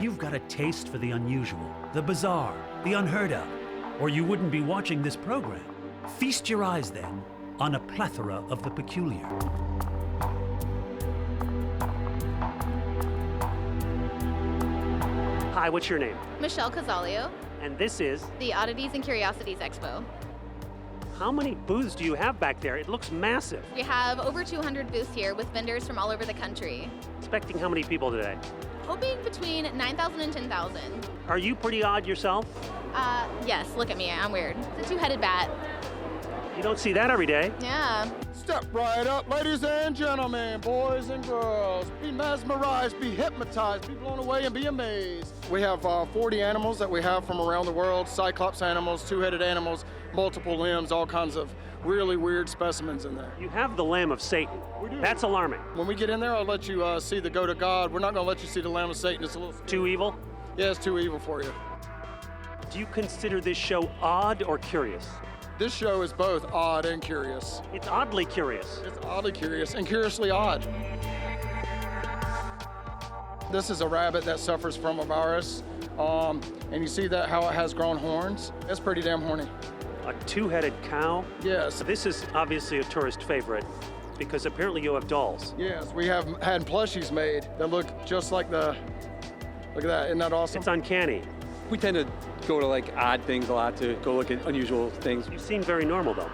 You've got a taste for the unusual, the bizarre, the unheard of, or you wouldn't be watching this program. Feast your eyes then on a plethora of the peculiar. Hi, what's your name? Michelle Casalio, And this is, the Oddities and Curiosities Expo. how many booths do you have back there? It looks massive. We have over 200 booths here with vendors from all over the country. Expecting how many people today? Hoping between 9,000 and 10,000. Are you pretty odd yourself? Yes, look at me, I'm weird. It's a two-headed bat. You don't see that every day. Yeah. Step right up, ladies and gentlemen, boys and girls. Be mesmerized, be hypnotized, be blown away, and be amazed. We have 40 animals that we have from around the world, cyclops animals, two-headed animals, multiple limbs, all kinds of really weird specimens in there. You have the Lamb of Satan. We do. That's alarming. When we get in there, I'll let you see the goat of God. We're not going to let you see the Lamb of Satan. It's a little Too evil? Yeah, it's too evil for you. Do you consider this show odd or curious? This show is both odd and curious. It's oddly curious. It's oddly curious and curiously odd. This is a rabbit that suffers from a virus, and you see that how it has grown horns? It's pretty damn horny. A two-headed cow? Yes, This is obviously a tourist favorite because apparently you have dolls. yes, we have had plushies made that look just like look at that, isn't that awesome? It's uncanny. We tend to go to like odd things a lot to go look at unusual things. You seem very normal though.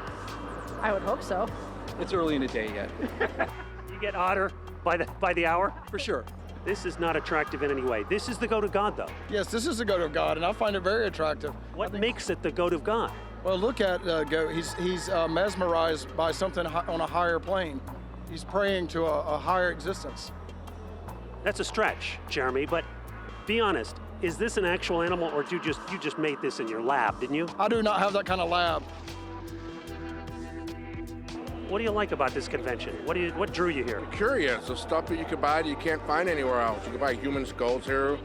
I would hope so. It's early in the day yet. You get odder by the hour? For sure. This is not attractive in any way. This is the goat of God though. Yes, this is the goat of God, and I find it very attractive. What makes it the goat of God? Well, look at goat. He's mesmerized by something on a higher plane. He's praying to a higher existence. That's a stretch, Jeremy, but be honest. Is this an actual animal, or you just made this in your lab, didn't you? I do not have that kind of lab. What do you like about this convention? What drew you here? Curious, the stuff that you can buy that you can't find anywhere else. You can buy human skulls here.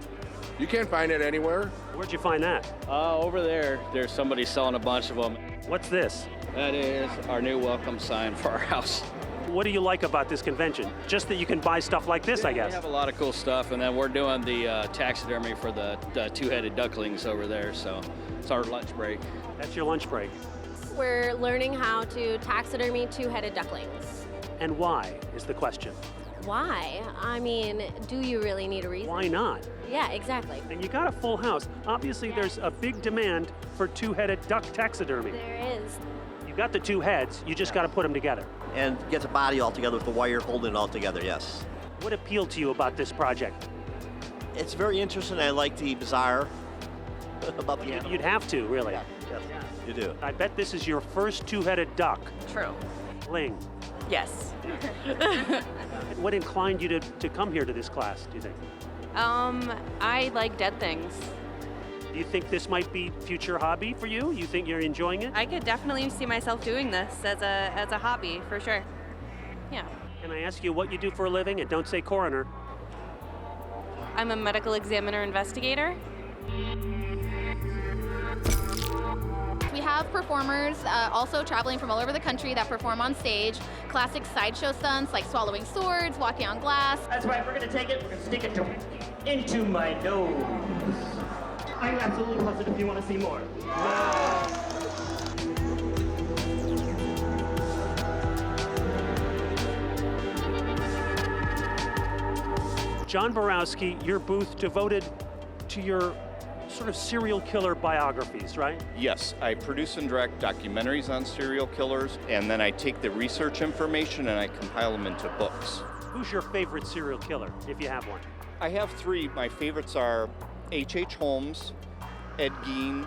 You can't find it anywhere. Where'd you find that? Over there's somebody selling a bunch of them. What's this? That is our new welcome sign for our house. What do you like about this convention? Just that you can buy stuff like this, I We guess. have a lot of cool stuff, and then we're doing the taxidermy for the two-headed ducklings over there, so it's our lunch break. That's your lunch break. We're learning how to taxidermy two-headed ducklings. And why is the question? Why? I mean, do you really need a reason? Why not? Yeah, exactly. And you got a full house. Obviously, there's a big demand for two-headed duck taxidermy. There is. You got the two heads, you just got to put them together. And get the body all together with the wire holding it all together, yes. What appealed to you about this project? It's very interesting. I like the bizarre about the animal. You'd have to, really. Yeah, yes, you do. I bet this is your first two-headed duck. True. Ling. Yes. What inclined you to come here to this class, do you think? I like dead things. Do you think this might be future hobby for you? You think you're enjoying it? I could definitely see myself doing this as a hobby, for sure. Yeah. Can I ask you what you do for a living? And don't say coroner. I'm a medical examiner investigator. We have performers also traveling from all over the country that perform on stage. Classic sideshow stunts like swallowing swords, walking on glass. That's right, we're gonna take it, we're gonna stick it into my nose. I'm absolutely positive you want to see more. John Borowski, your booth devoted to your sort of serial killer biographies, right? Yes, I produce and direct documentaries on serial killers, and then I take the research information and I compile them into books. Who's your favorite serial killer, if you have one? I have three. My favorites are H.H. Holmes, Ed Gein,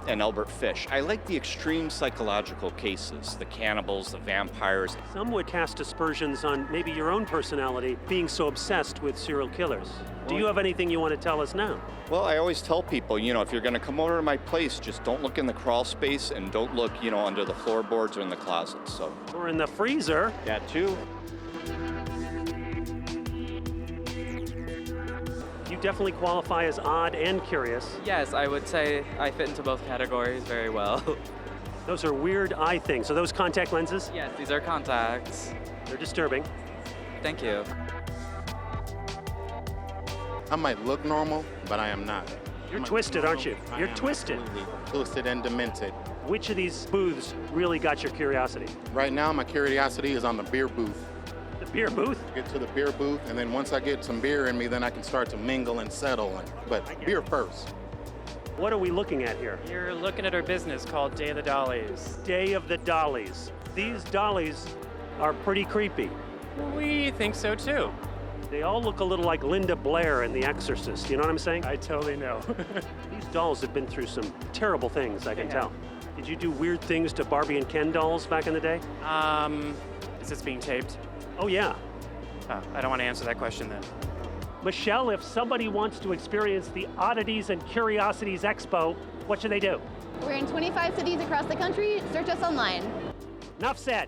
and Albert Fish. I like the extreme psychological cases, the cannibals, the vampires. Some would cast aspersions on maybe your own personality being so obsessed with serial killers. Do you have anything you want to tell us now? Well, I always tell people, if you're going to come over to my place, just don't look in the crawl space and don't look, under the floorboards or in the closets. So. Or in the freezer. That too. You definitely qualify as odd and curious. Yes, I would say I fit into both categories very well. Those are weird eye things. Are those contact lenses? Yes, these are contacts. They're disturbing. Thank you. I might look normal, but I am not. You're twisted, aren't you? You're twisted. Twisted and demented. Which of these booths really got your curiosity? Right now, my curiosity is on the beer booth. The beer booth? Get to the beer booth, and then once I get some beer in me, then I can start to mingle and settle. But beer first. What are we looking at here? You're looking at our business called Day of the Dollies. Day of the Dollies. These dollies are pretty creepy. We think so too. They all look a little like Linda Blair in The Exorcist. You know what I'm saying? I totally know. These dolls have been through some terrible things, I can tell. Did you do weird things to Barbie and Ken dolls back in the day? Is this being taped? Oh, yeah. Oh, I don't want to answer that question then. Michelle, if somebody wants to experience the Oddities and Curiosities Expo, what should they do? We're in 25 cities across the country. Search us online. Enough said.